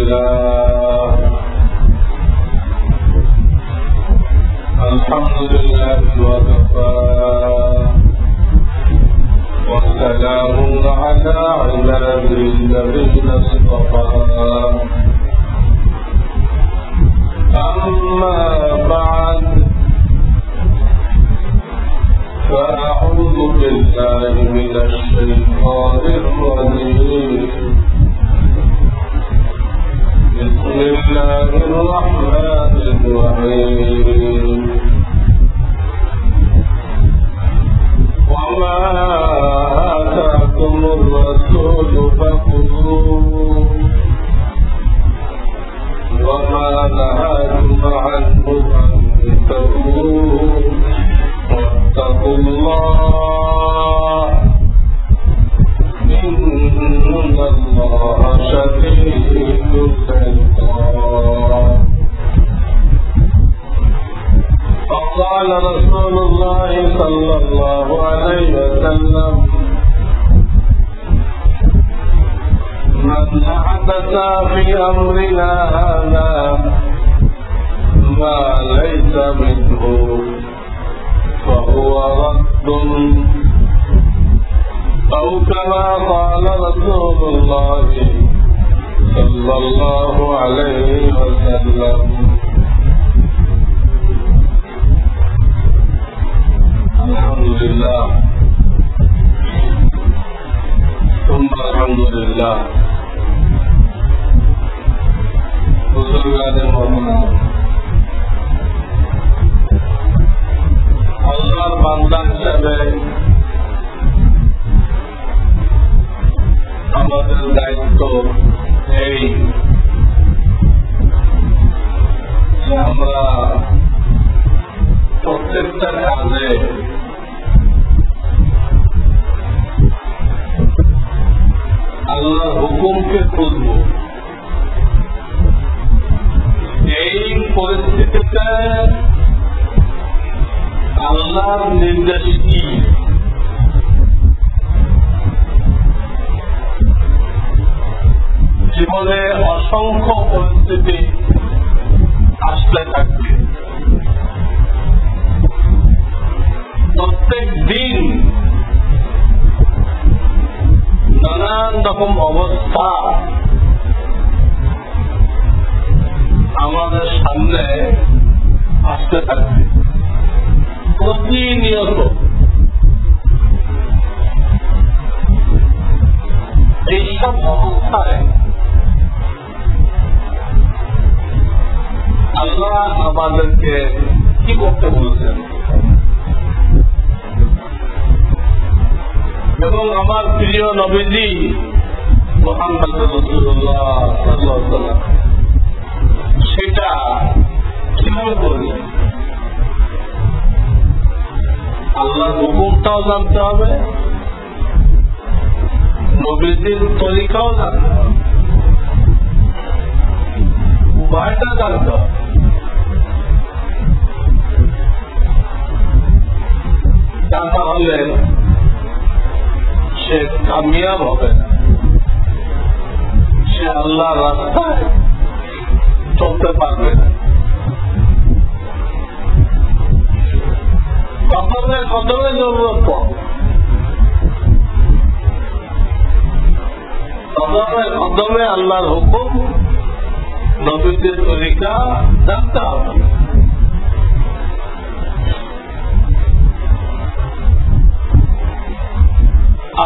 لله الحمد لله وكفى والسلام على عباده الذين اصطفى أما بعد فأعوذ بالله من الشيطان الرجيم بسم الله الرحمن الرحيم وما آتاكم الرسول فخذوه وما نهاكم عنه فانتهوا واتقوا الله إن الله شديد العقاب. فقال رسول الله صلى الله عليه وسلم من أحدث في أمرنا هذا ما ليس منه فهو رد أو كما قال رسول الله صلى الله عليه وسلم. الحمد لله ثم الحمد لله. আল্লাহর বান্দা হিসাবে আমাদের দায়িত্ব এই যে আমরা প্রত্যেকটা কাজে আল্লাহর হুকুমকে খুঁজব। এই পরিস্থিতিতে আল্লাহর নির্দেশ কি, জীবনে অসংখ্য পরিস্থিতি আসতে থাকবে। প্রত্যেক দিন নানান রকম অবস্থা আমাদের সামনে আসতে থাকবে প্রতিনিয়ত। এইসব অবস্থায় আল্লাহ আমাদেরকে কি করতে বলছেন এবং আমার প্রিয় নবীজি মুহাম্মদ রাসূলুল্লাহ সাল্লাল্লাহু আলাইহি ওয়াসাল্লাম সেটা কিভাবে করবেন। আল্লাহর হুকুমটাও জানতে হবে, নবীজির তরিকাও জানতে হবে, উভয়টা জানতে হবে। জানতে হলে সে কামিয়াব হবে না, সে আল্লাহর রাস্তায় চলতে পারবে না। কদমে জরুরত পড়ে, কদমে আল্লাহর হুকুম নবীদের তরিকা জানতে হবে।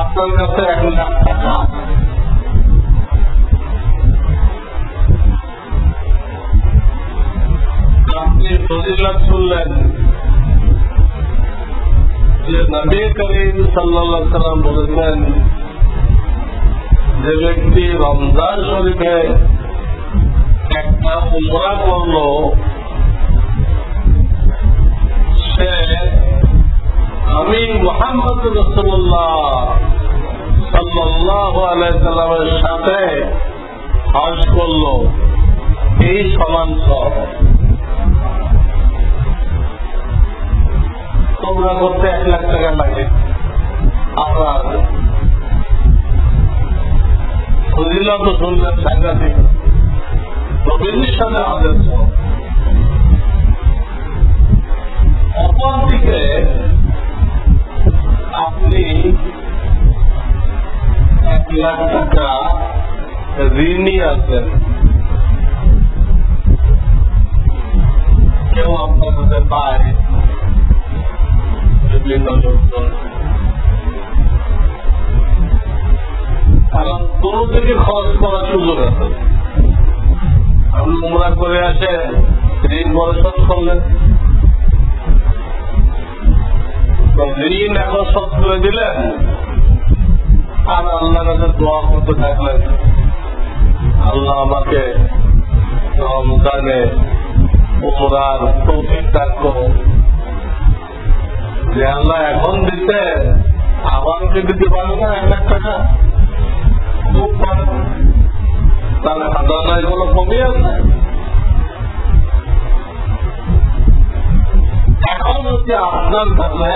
আপনার কাছে 1 লাখ টাকা, আপনি ফজিলত শুনলেন যে নবী করিম সাল্লাল্লাহু আলাইহি ওয়াসাল্লাম বলেছেন যে ব্যক্তি রমজান শরীফে একটা উমরা করলো সে আমি মুহাম্মদ রাসূলুল্লাহ সাল্লাল্লাহু আলাইহি ওয়াসাল্লামের সাথে হজ করলো, এই সমান সব। তোমরা করতে 1 লাখ টাকা লাগে, আমরা ফজিলত শুনলেন সাংঘাতিক। নবীর সাথে আদেশ। অপরদিকে আপনি 1 লাখ টাকা ঋণী আছেন, কেউ আপনার কাছে পায় বিভিন্ন লোকজন, কারণ কোনো থেকে খরচ করার সুযোগ আছে। আপনি উমরা করে আসে ঋণ পরিশোধ করলেন, ঋণ এখন শোধ করে দিলেন, আর আল্লাহ কাছে দোয়া করতে থাকলেন, আল্লাহ আমাকে রমজানে উমরার তৌফিক দান করো। যে আল্লাহ এখন দিতে আমাকে দিতে পারবে না 1 লাখ টাকা, খুব পারে, তাহলে খাজানায় কোনো কমই আছে। এখন যদি আপনার কাছে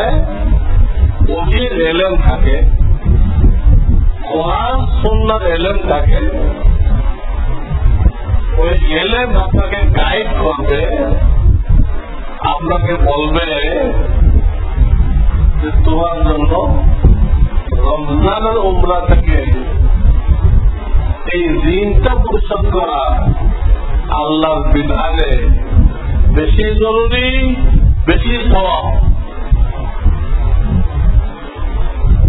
ওহির এলেম থাকে, কোরআন সুন্নাহর এলেম থাকে, ওই এলেম আপনাকে গাইড করবে, আপনাকে বলবে যে তোমার জন্য রমজানের উমরা থেকে এই ঋণটা পরিশোধ করা আল্লাহর বিধানে বেশি জরুরি, বেশি সওয়াব,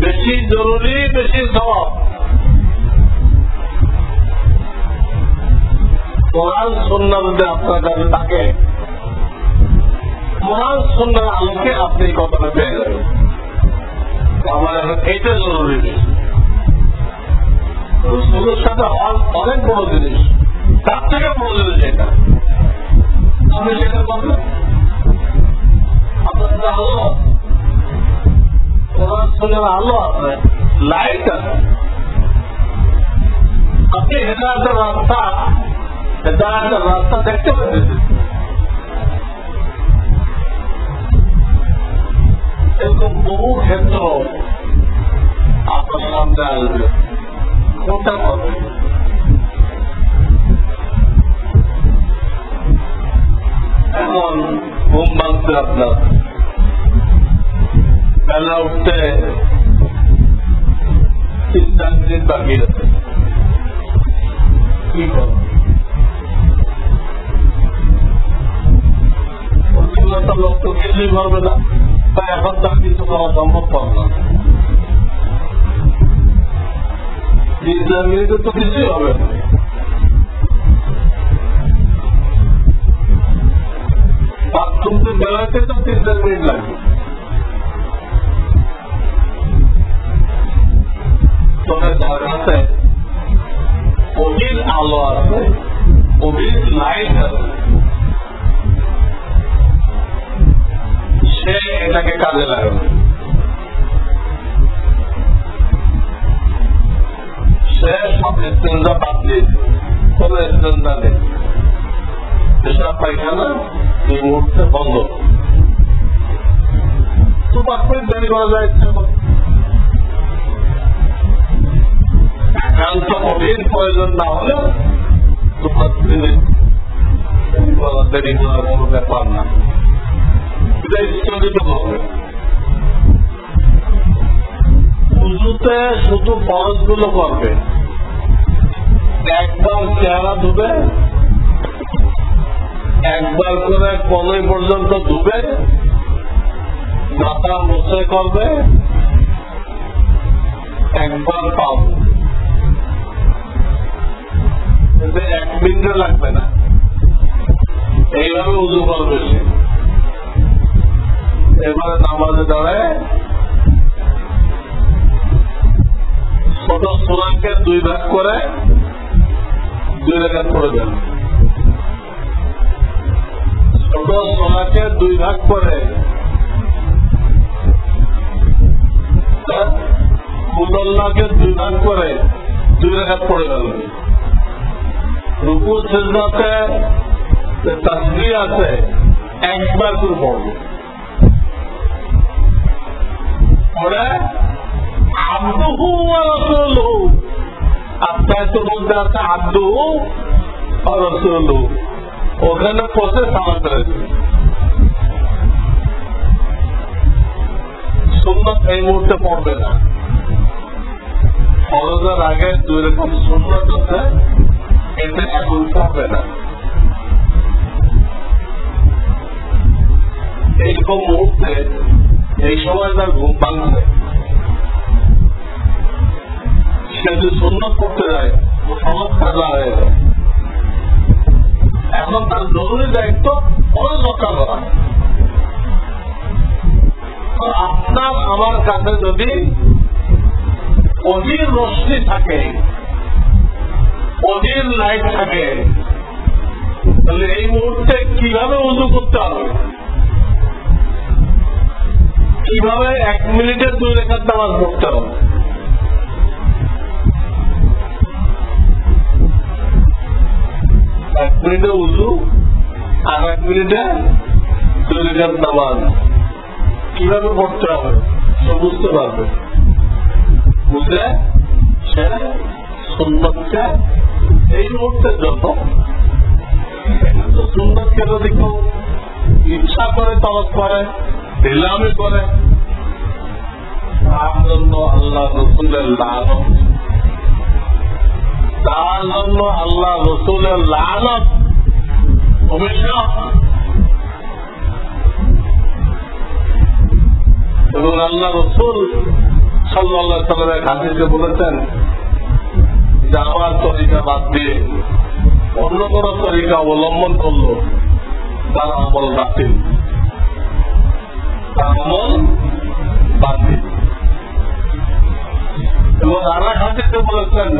বেশি জরুরি, বেশি সওয়াব। কোরআন সুন্নাহ যদি আপনার কাছে থাকে, কোরআন সুন্নাহর আলোকে আপনি এই কথাটা পেয়ে যাবেন। আমার এখন এইটা জরুরি বেশি। রসুলের সাথে হওয়ার অনেক বড় জিনিস, তার থেকে বড় জিনিস এটা। আপনি সেটা বলবেন আপনার আলো, কোরআন সুন্নাহর আলো আপনার লাইট আছে, আপনি হেদায়েতের রাস্তা দেখতে পাচ্ছেন। এরকম বহু ক্ষেত্র আপনার সামনে আসবে, কোনটা হবে? এখন ঘুম ভাঙতে আপনার বেলা উঠতে 3-4 দিন বাকি আছে, কি করবে? লোক তো কিছুই করবে না, তাই এখন তার কিছু করা সম্ভব না। 3-4 মিনিটে তো কিছুই হবে না। বাথরুমতে বেড়াতে তো 3-4 মিনিট লাগবে। তবে যার কাছে অভির আলো আছে, অভির লাইট আছে, সে এটাকে কাজে লাগাবে। সে সব ইস্তেঞ্জা বাদ দিয়েছে, কোনো ইস্তেঞ্জা নেই, পেশাব পায়খানা এই মুহূর্তে বন্ধ। তো 5 মিনিট দেরি করা যায়, একান্ত কঠিন প্রয়োজন না হলে তো 5 মিনিট দেরি করার কোনো ব্যাপার না। উজুতে শুধু ফরজ গুলো করবে, একবার চেহারা ধুবে, একবার করে কলই পর্যন্ত ধুবে, মাথা মুছে করবে, একবার পাও, 1 মিনিট লাগবে না। এইভাবে উজু করবে সে। এবারে নামাজে দাঁড়ায় ছোট সূরাকে 2 ভাগ করে 2 রাকাত পড়ে দেন। ছোট সূরাকে 2 ভাগ করে মুসল্লাকে 2 ভাগ করে 2 রাকাত পড়ে দেন। রুকু সিজদাতে তাসবিহ আছে, একবার করে পড়বে। পরে আব্দুহু ওয়া রাসূলুহু, আপনার তো বলতে আছে আব্দুহু ওখানে পথে সালাম করেছে। সুন্নত এই মুহূর্তে পড়বে না, ফরজের আগে 2 রকম সুন্নত আছে, এটা এখন পড়বে না। এইরকম মুহূর্তে এই সময় তার ঘুম ভাঙছে, সে যদি সুন্নত করতে যায় সমাজ কাজা হয়ে যায়। এখন তার জরুরি দায়িত্ব ফরজ রক্ষা করা। আপনার আমার কাছে যদি অধীর রশ্মি থাকে, অধীর লাইট থাকে, তাহলে এই মুহূর্তে কিভাবে উযু করতে হবে, কিভাবে 1 মিনিটে 2 রাকাত নামাজ পড়তে হবে, এক মিনিটে উযু আর 1 মিনিটে 2 রাকাত নামাজ কিভাবে পড়তে হবে সে বুঝতে পারবে। বুঝলে সে সুন্নতকে এই মুহূর্তে যত সুন্নতকে যদি কেউ ইচ্ছা করে তলব করে, ঢিলামি করে, তার জন্য আল্লাহ রসুলের লানত, তার জন্য আল্লাহ রসুলের লানত, অভিশাপ। এবং আল্লাহ রসুল সাল্লাল্লাহু আলাইহি ওয়াসাল্লামের হাদিসে বলেছেন যে আমার তরিকা বাদ দিয়ে অন্য কোন তরিকা অবলম্বন করলো তার আমল বাতিল, তার আমল বাতিল। এবং আর এক হাদিসে বলেছেন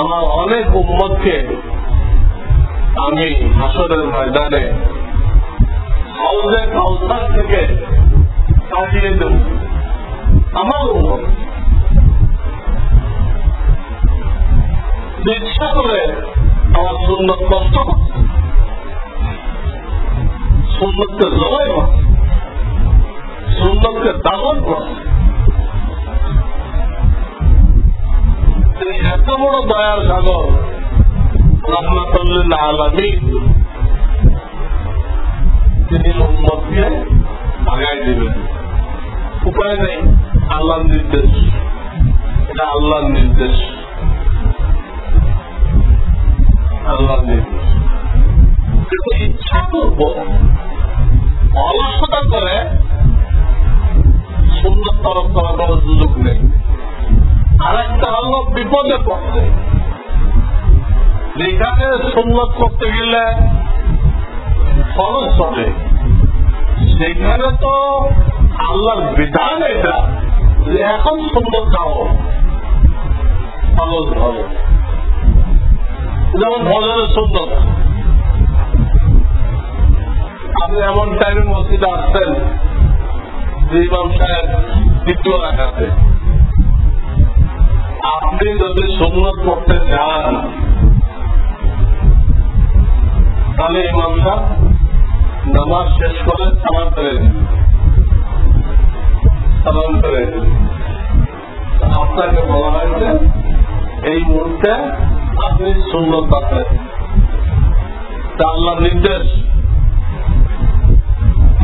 আমার অনেক উম্মতকে আমি হাসরের ময়দানে হাউজে কাউসার থেকে কাটিয়ে দেব। আমার উম্মত ইচ্ছা করে আমার সুন্নত কষ্ট করছে, সুন্নতকে জবাই করছে, সুন্নতকে দামন করছে। তিনি এত বড় দয়ার সাগর রাহমাতুল্লিল আলামিন, তিনি উম্মতকে আগায় দিবেন। উপায় নেই, আল্লাহর নির্দেশ, এটা আল্লাহর নির্দেশ, আল্লাহর নির্দেশ। কিন্তু ইচ্ছা করব অলসতা করে সুন্নত তরফ করার কোনো সুযোগ নেই। আর একটা হল বিপদে পড়তে, যেখানে সুন্নত করতে গেলে ফরজ চলে, সেখানে তো আল্লাহর বিধান এটা যে এখন সুন্নত খাও, ফরজ হবে। যেমন ফজরের সুন্নত, আপনি এমন টাইমে মসজিদে আসছেন যে ইমাম সাহেব 2য় রাকাতে, আপনি যদি সুন্নত করতে চান তাহলে ইমাম সাহেব নামাজ শেষ করে সালাম করে দিন, সালাম করে দিন। আপনাকে বলা হয়েছে এই মুহূর্তে আপনি সুন্নত পাচ্ছেন, তা আল্লাহর নির্দেশ।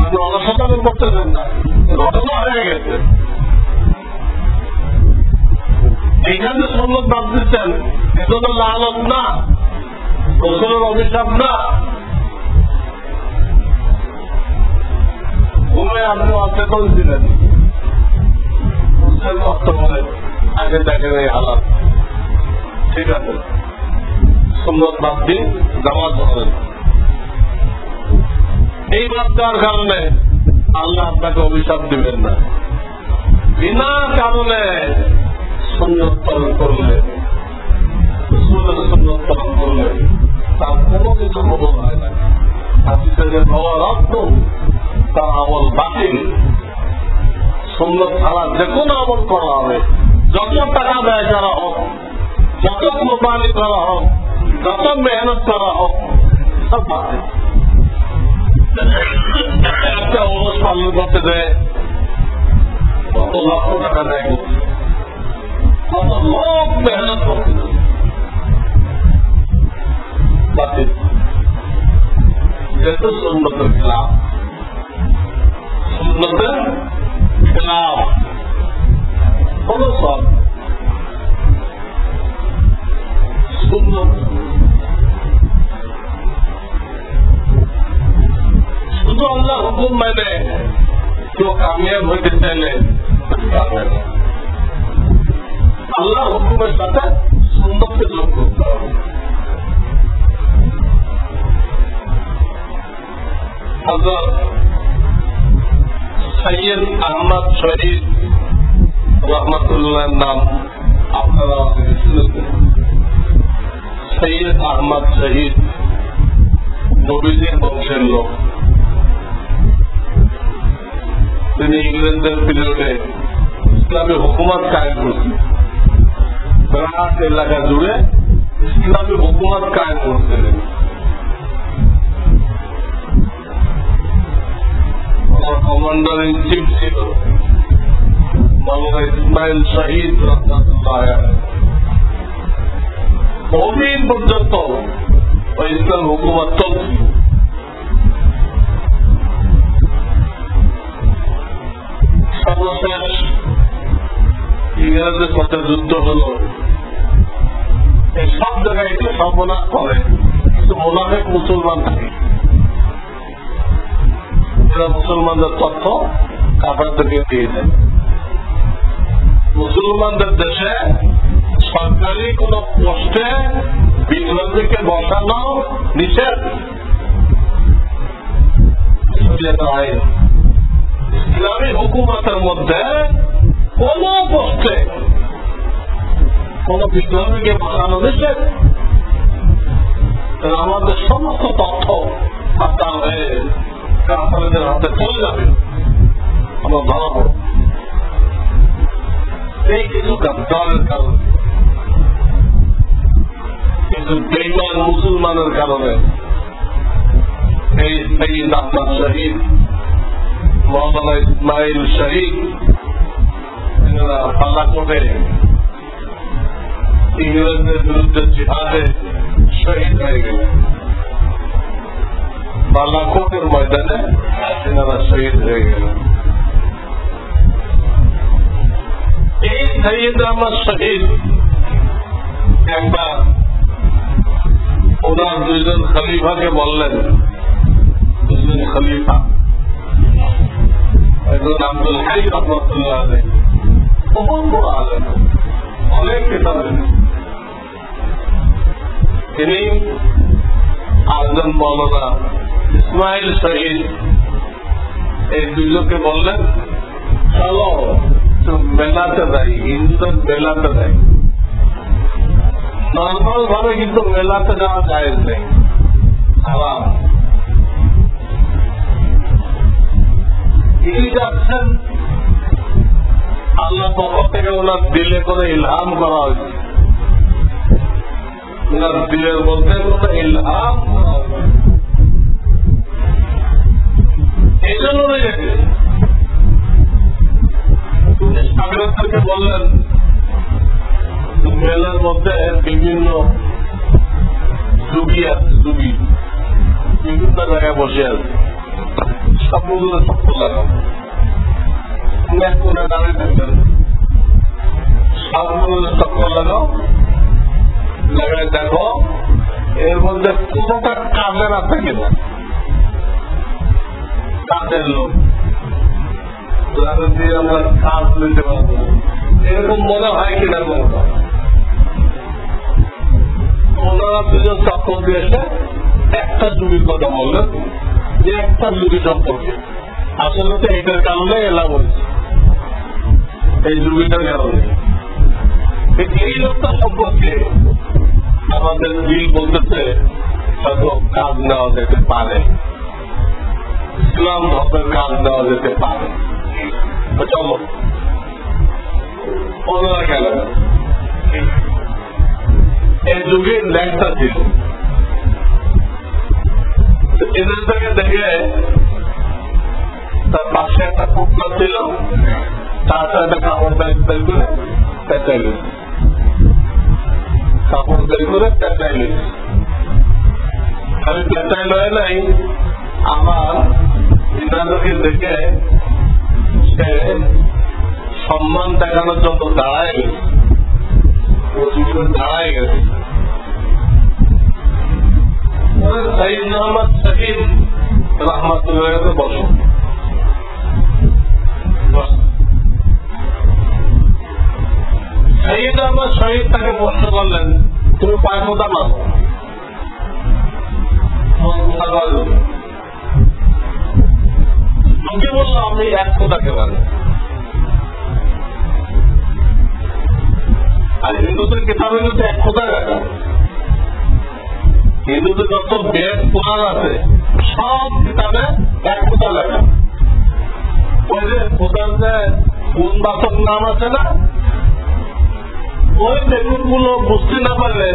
আপনি অলসতা করতেছেন না, ঘটনা হয়ে গেছে। এইখানে সুন্নত বাদ দিচ্ছেন, এটা তো লানত না, রসুলের অভিশাপ না। ঘুমে আপনি অচেতন ছিলেন, বুঝছেন কষ্ট করে, আগে দেখেন এই হালাত, ঠিক আছে, সুন্নত বাদ দিয়ে নামাজ পড়েন। এই বাদ দেওয়ার কারণে আল্লাহ আপনাকে অভিশাপ দিবেন না। বিনা কারণে সুন্নত পালন করলে, রসুলের সুন্নত পালন করলে তার কোনো কিছু কবুল হয় না। হাদিসে যে হওয়ার অর্থ তার আমল বাতিল। সুন্নত ছাড়া যে কোনো আমল করা হবে, যত টাকা ব্যয় করা হোক, যত কোরবানি করা হোক, যত মেহনত করা হোক, সব বাতিল। একটা ওরস পালন করতে দেয় কত লক্ষ টাকা দেয়, কত লোক মেহনত করতে দেয়, বাতিল, যেহেতু সুন্নতের খেলাফ, সুন্নতের খেলাফ কোন সব সুন্নত। শুধু আল্লাহ হুকুম মেনে কেউ কামিয়াব হইতে চাইলে আল্লাহ হুকুমের সাথে সুন্নতকে যোগ করতে হবে। হযরত সৈয়দ আহমদ শহীদ রহমতুল্লাহর নাম আপনারা শুনেছেন। সৈয়দ আহমদ শহীদ নবীজির বংশের লোক। তিনি ইংরেজদের পিরিয়ডে ইসলামী হুকুমত কায়েম করছেন, বিরাট এলাকা জুড়ে ইসলামী হুকুমত কায়েম করছিলেন। কমান্ডার ইন চিফ ছিল মাওলানা ইসমাইল শহীদ রহমাতুল্লাহ আলাইহি। বহুদিন পর্যন্ত ওই ইসলাম হুকুমত চলছিল। সর্বশেষ ইংরেজদের সাথে যুদ্ধ হল। এই সব জায়গায় এটা সর্বনাশ করে, কিন্তু মোনাফেক মুসলমান থাকে, এরা মুসলমানদের তথ্য কাফেরদেরকে দিয়ে দেয়। মুসলমানদের দেশে সরকারি কোন পোস্টে বিপ্লবীকে বসানো নিষেধ। ইসলামী হুকুমতের মধ্যে কোন পোস্টে কোন বিপ্লবীকে বসানো নিষেধ। আমাদের সমস্ত তথ্য পাতাল হয়ে কাফেরদের হাতে চলে যাবে, আমরা ধরাবো। এই কিছু দলের কারণে, কিছু বেঈমান মুসলমানের কারণে এই সৈয়দ আহমদ শহীদ, মাওলানা ইসমাইল শহীদ এনারা বালাকোটে ইংরেজদের বিরুদ্ধে জিহাদে শহীদ হয়ে গেলেন। বালাকোটের ময়দানে এনারা শহীদ হয়ে গেলেন। এই সৈয়দ আহমদ শহীদ একবার ওনার দুইজন খলিফাকে বললেন, দুইজন খলিফা, একজন আব্দুল হাই রহমতুল্লাহ আলাইহি, বড় আলেম, অনেক কিতাব লিখেছেন তিনি, আরেকজন মাওলানা ইসমাইল শহীদ, এই দুইজনকে বললেন চলো মেলাতে যাই, হিন্দুদের মেলাতে যাই। নর্মাল ভাবে কিন্তু মেলাতে যাওয়া জায়েজ নেই, হারাম। তিনি যাচ্ছেন আল্লাহ পক্ষ থেকে ওনার দিলে করে ইলহাম করা হয়েছে, ওনার দিলের মধ্যে কোনো ইলহাম করা হয়েছে, এই জন্য গেছে। সাগরকে বললেন মেলার মধ্যে বিভিন্ন যুগী আছে, যুগী বিভিন্ন জায়গায় বসে আছে, সবগুলো চক্কর লাগাও, করে দাঁড়িয়ে থাকবেন, সবগুলো চক্কর লাগাও, লাগায় দেখো এর মধ্যে কোনোটা কাজের আছে কিনা, কাজের লোক দিয়ে আমরা কাজ নিতে পারবো এরকম মনে হয় কিনা কোনটা। ওনারা দুজন চক্কর দিয়েছে, একটা যুগীর কথা বললেন যে একটা যুগী সম্পর্কে, আসলে তো এটার কারণে এলাম হয়েছে, এই যুগীটার কারণে। এই লোকটা সম্পর্কে আমাদের বিল বলতেছে হয়তো কাজ নেওয়া যেতে পারে, ইসলাম ধর্মের কাজ নেওয়া যেতে পারে। চলো ওনারা গেল, এই যুগের ল্যাংটা ছিল, এদের থেকে দেখে তার পাশে একটা কুকুর ছিল, তার সাথে কাপড় বের করে পেঁচাইল, কাপড় বের করে পেঁচাইল। আমি পেটাই লয়ে নাই, আমার ইনাদেরকে দেখে সে সম্মান দেখানোর জন্য দাঁড়ায় গেছে, দাঁড়ায় গেছে। সাইদ মোহাম্মদ শহীদ রহমতুল্লাহ বসো, শহীদ আহমদ শহীদ তাকে প্রশ্ন করলেন, তুমি পায়ে কোথা মারো? লোকে বললো আমি এক কোথাকে মারি। আর হিন্দুদের কিতাবের মধ্যে এক কোথায় রাখা, হিন্দুদের যত বেদ পুরাণ আছে সব কিতাবে এক কোথা লেখা। ওই যে কোথার যে গুণবাচক নাম আছে না, ওই বেগুনগুলো বুঝতে না পারলে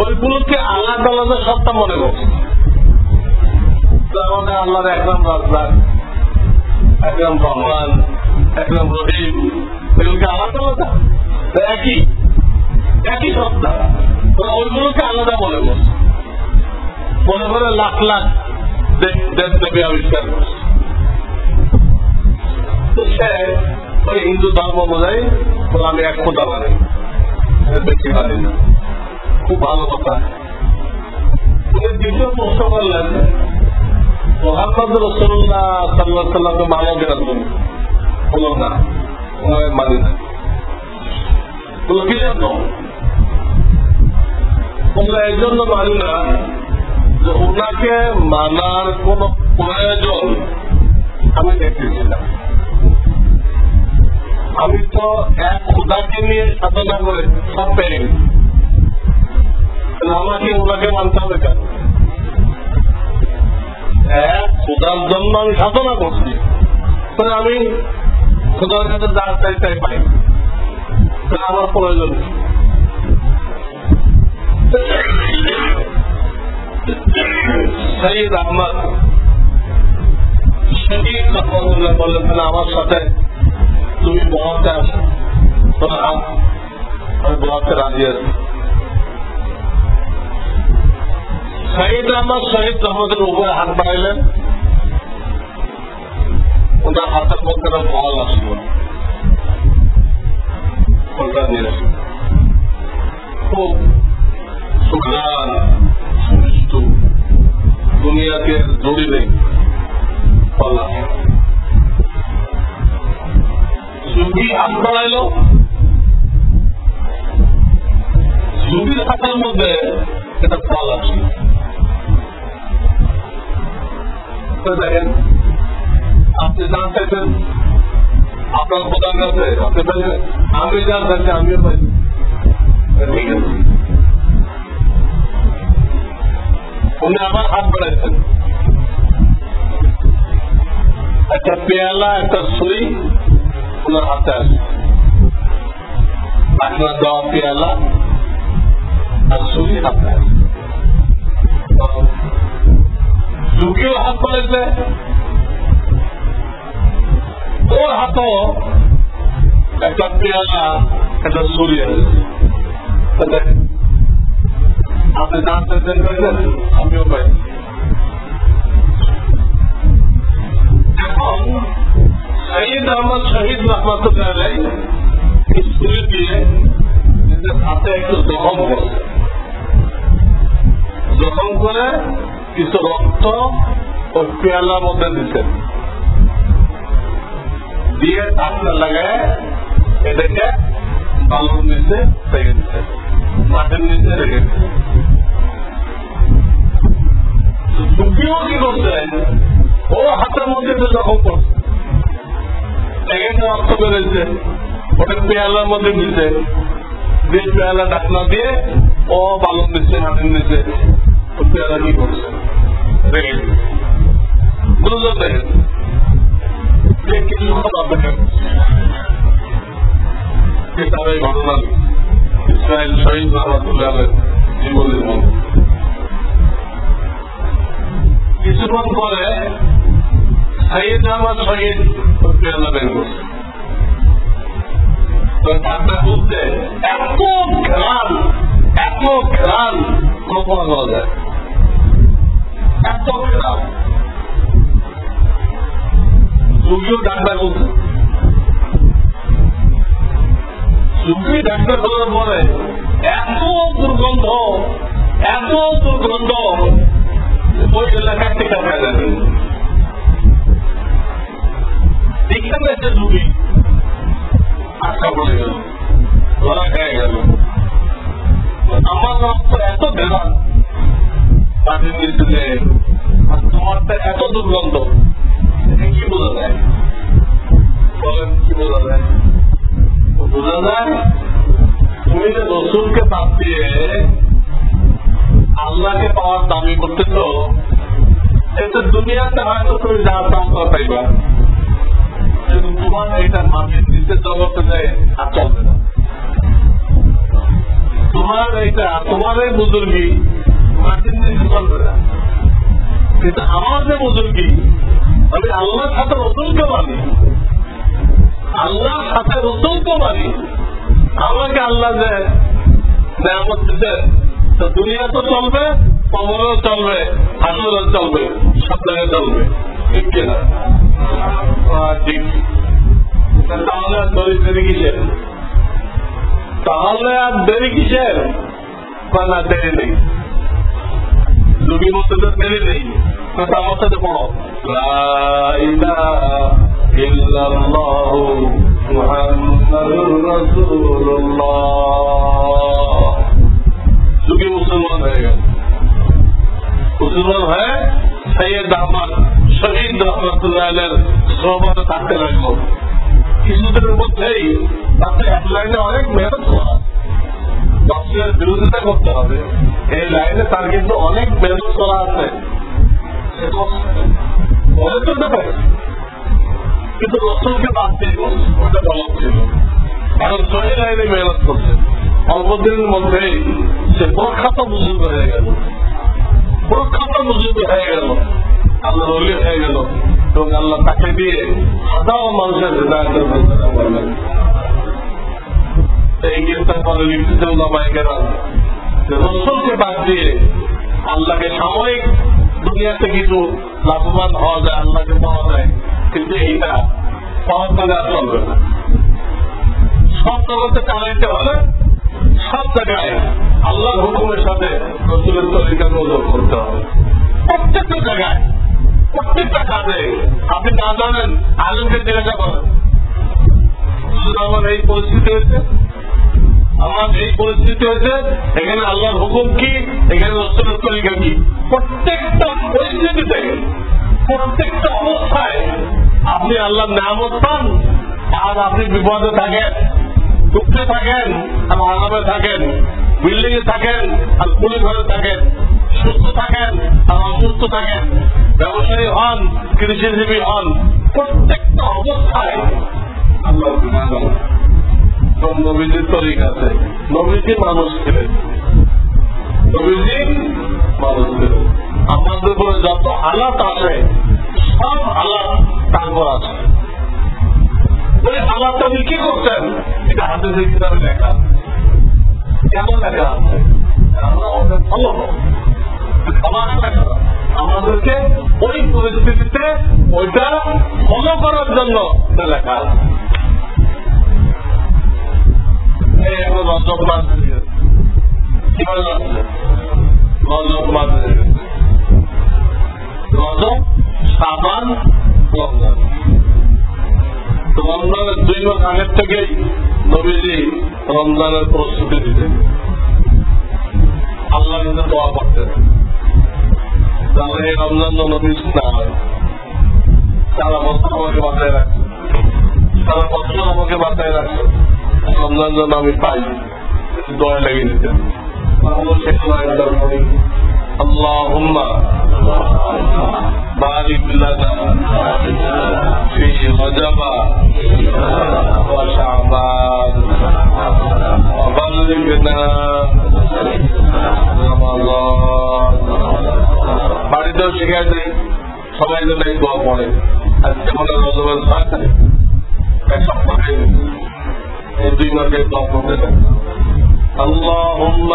ওইগুলোকে আলাদা আলাদা সত্তা মনে করছে। আমাদের আল্লাহর একরাম রাজ্জাক, একরাম রহমান, একরাম রহিম, এগুলোকে আলাদা আলাদা, একই একই সত্তা, ওইগুলোকে আলাদা মনে করছে। মনে করে লাখ লাখ দেব দেবী আবিষ্কার করছে। সে ওই হিন্দু ধর্ম অনুযায়ী আমি এক কথা পারি, বেশি পারি না। খুব ভালো কথা। দ্বিতীয় প্রশ্ন করলেন, মুহাম্মদ রাসূলুল্লাহ সাল্লাল্লাহু আলাইহি ওয়াসাল্লামকে মানো কিনা তুমি? বলো না, মানি না। বলো কি জন্য? তোমরা এই জন্য মানি না যে ওনাকে মানার কোন প্রয়োজন আমি দেখতেছিলাম। আমি তো এক খোদাকে নিয়ে সাধনা করে সব পেয়ে গেছি, আমাকে ওনাকে মানতে হবে কেন? এক খোদার জন্য আমি সাধনা করছি, আমি খোদার কাছে যা চাই তাই পাই, আমার প্রয়োজন। শহীদ আহমদ শহীদ রহমতুল্লাহ বললেন, আমার সাথে তুমি বহাতে আসো, তোমার হাত আমি বহাতে রাজি আছি। শহীদ আহমদ শহীদ রহমতের উপরে হাত বাড়াইলেন, ওনার হাতের মধ্যে বল আসল, খুব সুঘ্রাণ সুমিষ্ট, দুনিয়াকে জড়ি নেই বলা। যুগি হাত বাড়াইল, যুগির হাতের মধ্যে একটা ফল আছে। দেখেন, আপনি জান চাইছেন আপনার প্রধান কাছে, আপনি পাইছেন, আমি জান চাইছি আমিও পাইছি, ঠিক আছে। উনি আবার হাত বাড়াইছেন, একটা পেয়ালা একটা সুই ওনার হাতে আছে, আপনার দেওয়া পেয়ালা আর সুই হাতে আছে। যুগেও হাত বাড়াইছে, ওর হাতও একটা পেয়ালা একটা সুই আছে। আপনি জানতে চাইছেন আমিও পাই। এখন শহীদ আহমদ শহীদ রহমতুল্লাহ স্কুলে দিয়ে নিজের হাতে একটু জখম করছে, জখম করে কিছু রক্ত ও পেয়ালার মধ্যে দিচ্ছেন, দিয়ে ধাক্কা লাগায় এটাকে বালুর নিচে রেখে দিচ্ছে, মাটির নিচে রেখে দিচ্ছে। দুঃখীও কি করছে, ও হাতের মধ্যে জখম করছে, এখানে রক্ত বেড়েছে, ওটা পেয়ালার মধ্যে দিচ্ছে, দিয়ে পেয়ালা ঢাকনা দিয়ে ও বালুর নিচে মাটির নিচে পেয়ালা কি করছে রেখে দিচ্ছে। বুঝলেন? দেখেন কিছু দেখেন কিতাবে ঘটনা ইসরায়েল শহীদ রহমতুল্লাহ জীবনের মধ্যে কিছুক্ষণ পরে শহীদ আহমদ শহীদ পেয়ালা বের করছে। ঠান্ডা করতে এত ঘ্রাণ কল্পনা করা যায়। ডাক্তার বলছে, চুপি ডাক্তার বলার পরে এত দুর্গন্ধ ওই এলাকায় টিকা পাওয়া যাবে। এখানে যে রুগী আশা পড়ে গেল, ধরা খেয়ে গেল। আমার রক্ত এত বেড়ান পানির নিচে, আর তোমারটা এত দুর্গন্ধ, কি বোঝা যায়? বলেন কি বোঝা যায়? বোঝা যায় তুমি যে রসুলকে বাদ দিয়ে আল্লাহকে পাওয়ার দাবি করতেছ, এতে দুনিয়াতে হয়তো তুমি যা চাও তা পাইবা, কিন্তু তোমার এটা মাটির নিচের জগতে যায় আর চলবে না। তোমার এই বুজুর্গি মাটির নিচে চলবে না, কিন্তু আমার যে বুজুর্গি, আমি আল্লাহর সাথে রসুলকে মানি, আল্লাহর সাথে রসুলকে মানি। আমাকে আল্লাহ যে নেয়ামত দিতে, তো দুনিয়া তো চলবে, কবরও চলবে, হাসরেও চলবে, সব জায়গায় চলবে, ঠিক কিনা? ঠিক। তাহলে আর দেরি কিসের? না, দেরি নেই। রুগী বলতে তো দেরি নেই, আমার সাথে পড়ো লা ইলাহা ইল্লাল্লাহু মুহাম্মাদুর রাসূলুল্লাহ। রুগী মুসলমান হয়ে গেল। মুসলমান হয়ে সৈয়দ আহমদ শহীদ রহমতুল্লাহ আলাইহির সোহবতে থাকতে লাগলো। কিছুদিনের মধ্যেই তাকে এক লাইনে অনেক মেহনত করা, ডক্টরের বিরোধিতা করতে হবে, এই লাইনে তার কিন্তু অনেক মেহনত করা আছে, কিন্তু রসুলকে বাদ দিয়ে ওটা গলত ছিল। এখন সহি লাইনে মেহনত করছে, অল্প দিনের মধ্যেই সে প্রখ্যাত বুজুর্গ হয়ে গেল, আল্লাহ ওলি হয়ে গেল, এবং আল্লাহ তাকে দিয়ে হাজারো মানুষের হৃদয়ের ব্যবস্থা করলেন। এই গ্রেফতার করে লিখতে রসুলকে বাদ দিয়ে আল্লাহকে সাময়িক দুনিয়াতে কিছু লাভবান হওয়া যায়, আল্লাহকে পাওয়া যায়, কিন্তু এইটা পাওয়ার জন্য আর চলবে না। সব জগতে চালাইতে হলে সব জায়গায় আল্লাহর হুকুমের সাথে রসুলের তরিকা নজর করতে হবে। প্রত্যেকটা জায়গায়, প্রত্যেকটা কাজে আপনি না জানেন, আলমকে জিজ্ঞাসা করেন, আমার এই পরিস্থিতি হয়েছে, এখানে আল্লাহর হুকুম কি, এখানে রসুলের তরিকা কি। প্রত্যেকটা পরিস্থিতিতে, প্রত্যেকটা অবস্থায় আপনি আল্লাহর নিয়ামত পান, আর আপনি বিপদে থাকেন, দুঃখে থাকেন আর আরামে থাকেন, বিল্ডিং এ থাকেন আর পুলিশ ঘরে থাকেন, সুস্থ থাকেন আর অসুস্থ থাকেন, ব্যবসায়ী হন, কৃষিজীবী হন, প্রত্যেকটা অবস্থায় আল্লাহ নবীজির তরিকা আছে। নবীজি মানুষ ছিলেন, আমাদের উপরে যত হালাত আছে সব হালাত তারপর আছে। ওই হালাত আপনি কি করছেন, এটা হাদিসের কিতাবে লেখা, কেমন লেখা আছে, আমরা ভালো আমাদেরকে ওই পরিস্থিতিতে ওইটা ফলো করার জন্য লেখা আছে। এখন রজব মাস কিভাবে যাচ্ছে, রজব মাস, রজব, শাবান, রমজান। রমজানের 2 মাস আগের থেকেই নবীজি রমজানের প্রস্তুতি দিতেন, আল্লাহ কিন্তু দোয়া করতেন তাহলে এই রমজান যেন মিস না হয়। সারা বছর আমাকে বাঁচায় রাখছে, সারা বছর আমাকে বাঁচায় রাখছে, রমজান যেন আমি পাই, দোয়া লেগে দিতেন। اللهم بارك لنا في رجب وشعبان وبلغنا رمضان। বাড়িতেও শিখাই দেয় সবাই যেন এই দোয়া পড়ে। আজকে মনে রজবের থাকে এক সপ্তাহে এই 2 মাসের দোয়া পড়তে থাকে। اللهم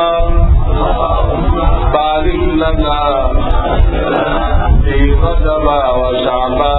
بارك لنا في رجب وشعبان